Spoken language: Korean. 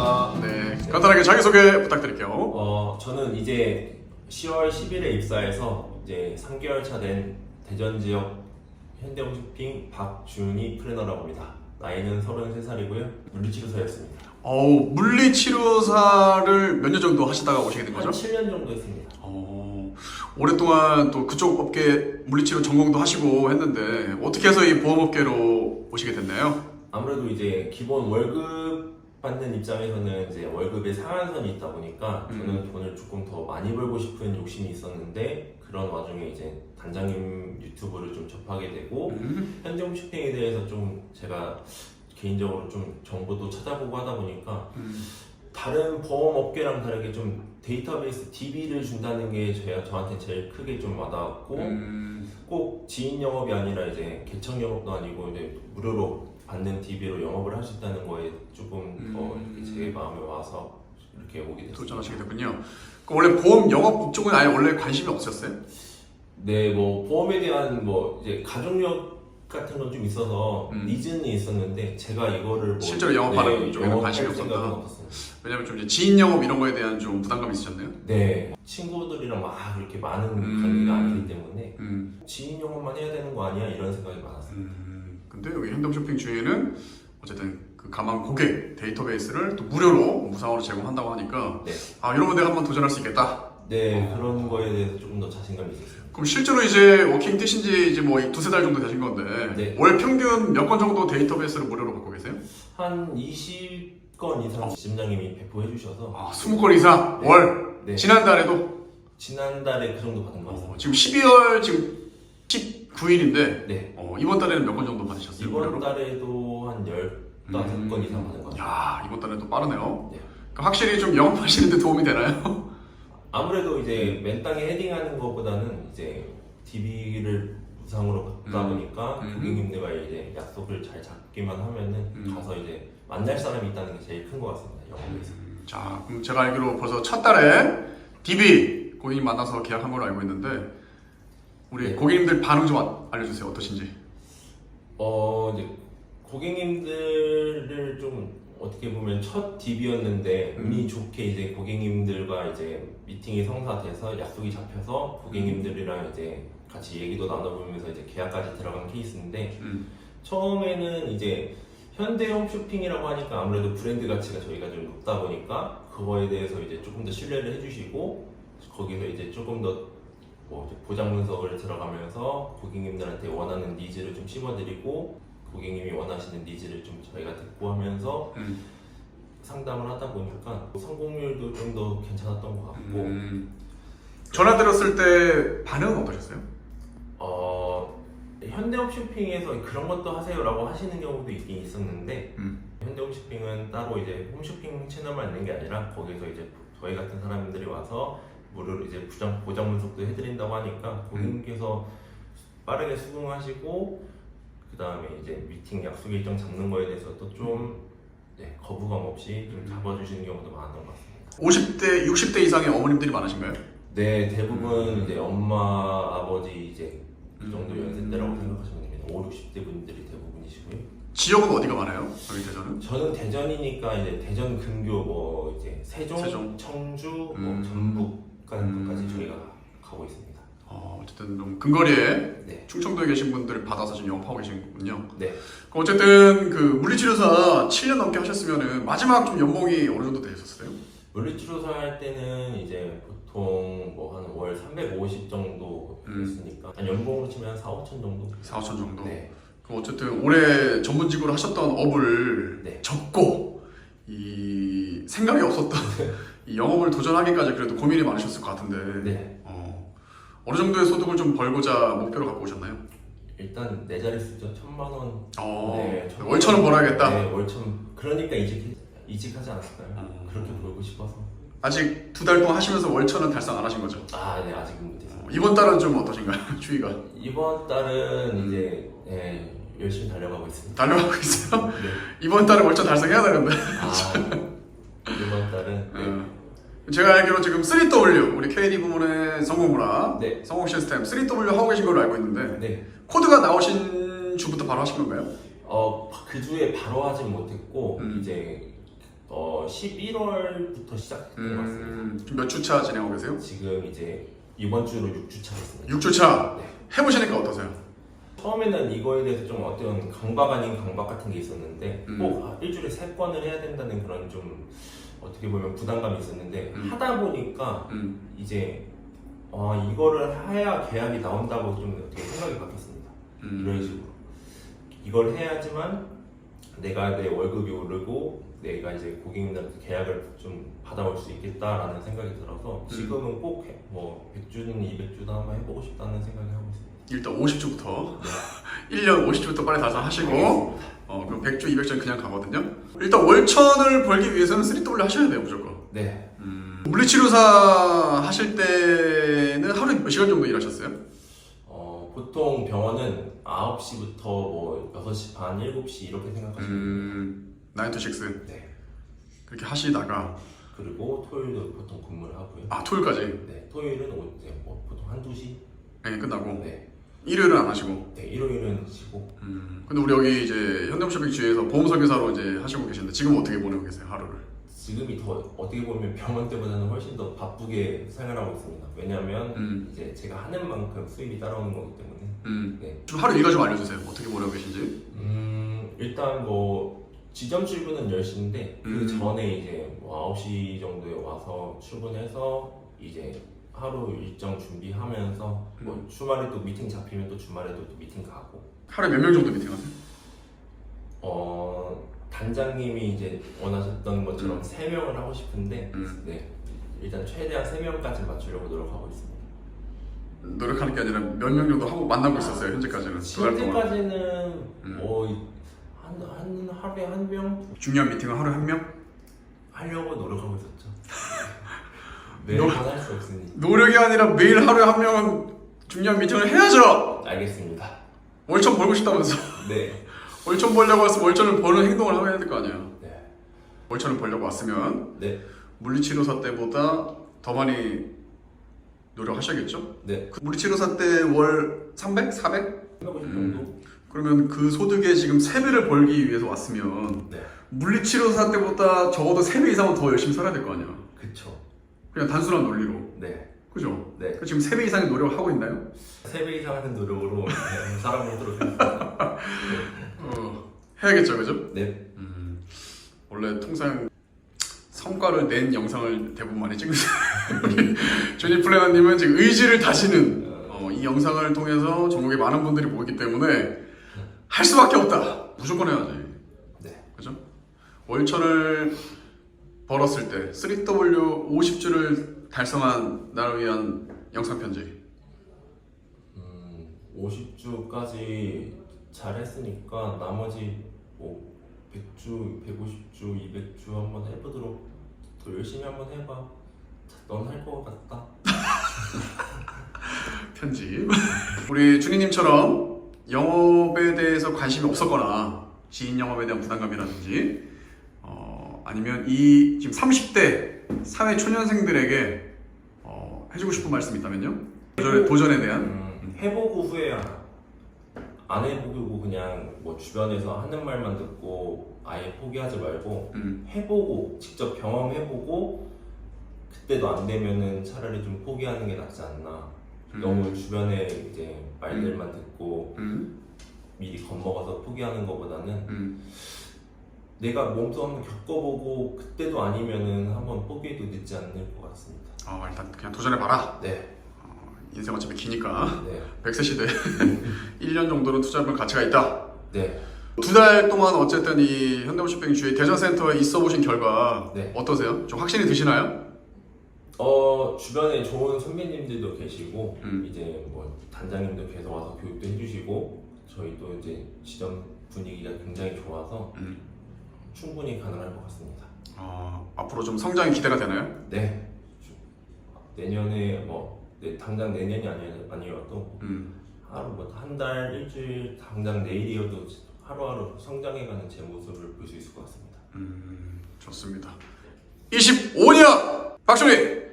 안녕하십니까. 네, 간단하게 자기소개 부탁드릴게요. 저는 이제 10월 10일에 입사해서 이제 3개월 차 된 대전 지역 현대홈쇼핑 박준희 플래너라고 합니다. 나이는 33살이고요. 물리치료사였습니다. 물리치료사를 몇 년 정도 하시다가 오시게 된 거죠? 한 7년 정도 했습니다. 오랫동안 또 그쪽 업계 물리치료 전공도 하시고 했는데 어떻게 해서 이 보험업계로 오시게 됐나요? 아무래도 이제 기본 월급 받는 입장에서는 이제 월급의 상한선이 있다 보니까 저는 돈을 조금 더 많이 벌고 싶은 욕심이 있었는데 그런 와중에 이제 단장님 유튜브를 좀 접하게 되고 현대홈쇼핑에 대해서 좀 제가 개인적으로 좀 정보도 찾아보고 하다 보니까 다른 보험업계랑 다르게 좀 데이터베이스 DB를 준다는 게 저한테 제일 크게 좀 와닿았고 꼭 지인 영업이 아니라 이제 개척 영업도 아니고 이제 무료로 받는 DB로 영업을 할 수 있다는 거에 조금 더 이렇게 제 마음에 와서 이렇게 오게 됐습니다. 도전하시게 됐군요. 원래 보험 영업 이쪽은 아예 원래 관심이 없었어요? 네, 뭐 보험에 대한 뭐 이제 가족력 같은 건 좀 있어서 니즈는 있었는데 제가 이거를 뭐 실제로 영업하는 쪽에는 관심이 없었다. 왜냐면 좀 이제 지인 영업 이런 거에 대한 좀 부담감이 있으셨나요? 네, 친구들이랑 막 그렇게 많은 관계가 아니기 때문에 지인 영업만 해야 되는 거 아니야 이런 생각이 많았어요. 근데 여기 현대홈쇼핑 주위에는 어쨌든 그 가망 고객 데이터베이스를 또 무료로 무상으로 제공한다고 하니까 네. 이러면 내가 한번 도전할 수 있겠다. 네, 그런 거에 대해서 조금 더 자신감이 있었어요. 그럼 실제로 이제 워킹 뛰신 지 이제 뭐 두세 달 정도 되신 건데 네. 월 평균 몇 건 정도 데이터베이스를 무료로 받고 계세요? 한 20건 이상 팀장님이 배포해 주셔서 20건 이상 네. 월 네. 지난달에도 지난달에 그 정도 받은 것 같습니다. 지금 12월 지금 19일인데 네. 이번 달에는 몇 건 정도 받으셨어요? 이번 무료로? 달에도 한 15건 이상 받은 것 같아요. 야, 이번 달에는 또 빠르네요. 네. 그러니까 확실히 좀 영업하시는데 도움이 되나요? 아무래도 이제 맨 땅에 헤딩하는 것보다는 이제 DB를 무상으로 받다 보니까 고객님들과 이제 약속을 잘 잡기만 하면은 가서 이제 만날 사람이 있다는 게 제일 큰 것 같습니다. 영업에서. 자, 그럼 제가 알기로 벌써 첫 달에 DB 고객님 만나서 계약한 걸로 알고 있는데 우리 네. 고객님들 반응 좀 알려주세요. 어떠신지. 이제 고객님들을 좀 어떻게 보면 첫 DB였는데 운이 좋게 이제 고객님들과 이제 미팅이 성사돼서 약속이 잡혀서 고객님들이랑 이제 같이 얘기도 나눠보면서 이제 계약까지 들어간 케이스인데 처음에는 이제 현대홈쇼핑이라고 하니까 아무래도 브랜드 가치가 저희가 좀 높다 보니까 그거에 대해서 이제 조금 더 신뢰를 해주시고 거기서 이제 조금 더 뭐 보장 분석을 들어가면서 고객님들한테 원하는 니즈를 좀 심어드리고 고객님이 원하시는 니즈를 좀 저희가 듣고 하면서 상담을 하다 보니까 성공률도 좀 더 괜찮았던 것 같고 전화 드렸을 때 반응은 어떠셨어요? 현대홈쇼핑에서 그런 것도 하세요라고 하시는 경우도 있긴 있었는데 현대홈쇼핑은 따로 이제 홈쇼핑 채널만 있는 게 아니라 거기서 이제 저희 같은 사람들이 와서 무료로 이제 보장 분석도 해드린다고 하니까 고객님께서 빠르게 수긍하시고 그 다음에 이제 미팅 약속 일정 잡는 거에 대해서도 좀 거부감 없이 좀 잡아주시는 경우도 많았던 것 같습니다. 50대, 60대 이상의 어머님들이 많으신가요? 네, 대부분 이제 엄마, 아버지 이제 그 정도 연세대라고 생각하시면 됩니다. 5, 60대 분들이 대부분이시고요. 지역은 어디가 많아요? 여기 대전은? 저는 대전이니까 이제 대전 근교 뭐 이제 세종. 청주, 뭐 전북 가는 것까지 저희가 가고 있습니다. 어쨌든 좀 근거리에 네. 충청도에 계신 분들 받아서 지금 영업하고 계시군요. 네. 어쨌든 그 물리치료사 7년 넘게 하셨으면은 마지막 좀 연봉이 어느 정도 되셨어요? 물리치료사 할 때는 이제 보통 뭐 한 월 350 정도 했으니까 한 연봉으로 치면 한 4, 5천 정도. 4, 5천 정도. 네. 그럼 어쨌든 올해 전문직으로 하셨던 업을 네. 접고 이 생각이 없었던 이 영업을 도전하기까지 그래도 고민이 많으셨을 것 같은데 네. 어느 정도의 소득을 좀 벌고자 목표를 갖고 오셨나요? 일단 내 자릿수죠. 1,000만 원. 네, 월천은 벌어야겠다. 네, 월천. 그러니까 이직하지 않았을까요? 그렇게 벌고 싶어서. 아직 2달 동안 하시면서 월천은 달성 안 하신 거죠? 네, 아직은 못했어요. 이번 달은 좀 어떠신가요? 추위가? 이번 달은 이제 열심히 달려가고 있습니다. 달려가고 있어요? 네. 이번 달은 월천 달성해야 되는데 이번 달은 제가 알기로 지금 3W 우리 KD 부문의 성공문화 네. 성공 시스템 3W 하고 계신 걸로 알고 있는데 네. 코드가 나오신 주부터 바로 하신 건가요? 그 주에 바로 하진 못했고 이제 11월부터 시작된 것 같습니다. 지금 몇 주차 진행하고 계세요? 지금 이제 이번 주로 6주차 됐습니다. 6주차. 네. 해보시니까 어떠세요? 처음에는 이거에 대해서 좀 어떤 강박 아닌 강박 같은 게 있었는데 꼭 일주일에 3건을 해야 된다는 그런 좀 어떻게 보면 부담감이 있었는데 하다 보니까 이제 이거를 해야 계약이 나온다고 좀 어떻게 생각이 바뀌었습니다. 이런 식으로 이걸 해야지만 내가 내 월급이 오르고 내가 이제 고객님들한테 계약을 좀 받아올 수 있겠다라는 생각이 들어서 지금은 꼭 뭐 100주든 200주든 한번 해보고 싶다는 생각을 하고 있습니다. 일단 50주부터 1년 50주부터 빨리 달성하시고 그럼 100주, 200주는 그냥 가거든요. 일단 월천을 벌기 위해서는 3W 하셔야 돼요, 무조건. 네. 물리치료사 하실 때는 하루에 몇 시간 정도 일하셨어요? 보통 병원은 9시부터 뭐 6시 반, 7시 이렇게 생각하시면 9 to 6 네. 그렇게 하시다가 그리고 토요일도 보통 근무를 하고요. 토요일까지? 네. 토요일은 이제 뭐 보통 1-2시? 네, 끝나고 네. 일요일은 안 하시고? 네, 일요일은 쉬고. 근데 우리 여기 이제 현대홈쇼핑 주위에서 보험 설계사로 이제 하시고 계시는데 지금 어떻게 보내고 계세요, 하루를? 지금이 더 어떻게 보면 병원 때보다는 훨씬 더 바쁘게 생활하고 있습니다. 왜냐하면 이제 제가 하는 만큼 수입이 따라오는 거기 때문에. 네. 좀 하루 일과 좀 알려주세요. 어떻게 보내고 계신지? 일단 뭐 지점 출근은 10시인데 그 전에 이제 뭐 9시 정도에 와서 출근해서 이제 하루 일정 준비하면서 뭐 주말에 또 미팅 잡히면 또 주말에도 또 미팅 가고. 하루에 몇 명 정도 미팅하세요? 단장님이 이제 원하셨던 것처럼 3명을 하고 싶은데 네, 일단 최대한 3명까지 맞추려고 노력하고 있습니다. 노력하는 게 아니라 몇 명 정도 하고 만나고 있었어요, 현재까지는? 현재까지는 한 하루에 1명 중요한 미팅은 하루에 1명? 하려고 노력하고 있었죠. 매일만 할 수 없으니. 노력이 아니라 매일 하루에 1명은 중요한 미팅을 해야죠! 알겠습니다. 월천 벌고 싶다면서? 네. 월천 벌려고 왔으면 월천을 버는 행동을 하고 해야 될 거 아니에요? 네. 월천을 벌려고 왔으면 네. 물리치료사 때보다 더 많이 노력하셔야겠죠? 네. 물리치료사 때 월 300? 400? 350 정도? 그러면 그 소득의 지금 3배를 벌기 위해서 왔으면 네. 물리치료사 때보다 적어도 3배 이상은 더 열심히 살아야 될 거 아니야? 그쵸. 그냥 단순한 논리로. 네. 그죠? 네. 지금 3배 이상의 노력을 하고 있나요? 3배 이상 하는 노력으로 사람 보도록 하겠습니다. 해야겠죠, 그죠? 네. 원래 통상 성과를 낸 영상을 대부분 많이 찍으세요. 우리 조니 플래너님은 지금 의지를 다지는 이 영상을 통해서 전국에 많은 분들이 보기 때문에 할 수밖에 없다. 무조건 해야지. 네. 그죠? 월천을 벌었을 때 3W 50주를 달성한 나를 위한 영상 편지. 50주까지 잘했으니까 나머지 뭐 100주, 150주, 200주 한번 해보도록 더 열심히 한번 해봐. 넌 할 것 같다. 편집. 우리 준이님처럼 영업에 대해서 관심이 없었거나 지인 영업에 대한 부담감이라든지 아니면 이 지금 30대 사회 초년생들에게 해주고 싶은 말씀이 있다면요? 도전에 대한 해보고 후회야. 안 해보고 그냥 뭐 주변에서 하는 말만 듣고 아예 포기하지 말고 해보고 직접 경험해보고 그때도 안 되면은 차라리 좀 포기하는 게 낫지 않나. 너무 주변에 이제 말들만 듣고 미리 겁먹어서 포기하는 것보다는 내가 몸소 한번 겪어보고 그때도 아니면은 한번 포기해도 늦지 않을 것 같습니다. 일단 그냥 도전해봐라. 네. 인생 어차피 기니까 네. 100세 시대 1년 정도는 투자해볼 가치가 있다. 네. 2달 동안 어쨌든 이 현대홈쇼핑 주의 대전센터에 있어 보신 결과 네. 어떠세요? 좀 확신이 드시나요? 주변에 좋은 선배님들도 계시고 음. 이제 뭐 단장님도 계속 와서 교육도 해주시고 저희 또 이제 지점 분위기가 굉장히 좋아서 충분히 가능할 것 같습니다. 앞으로 좀 성장이 기대가 되나요? 네. 내년에 당장 내년이 아니어도 하루 뭐 한 달, 일주일, 당장 내일이어도 하루하루 성장해가는 제 모습을 볼 수 있을 것 같습니다. 좋습니다. 25년 박준희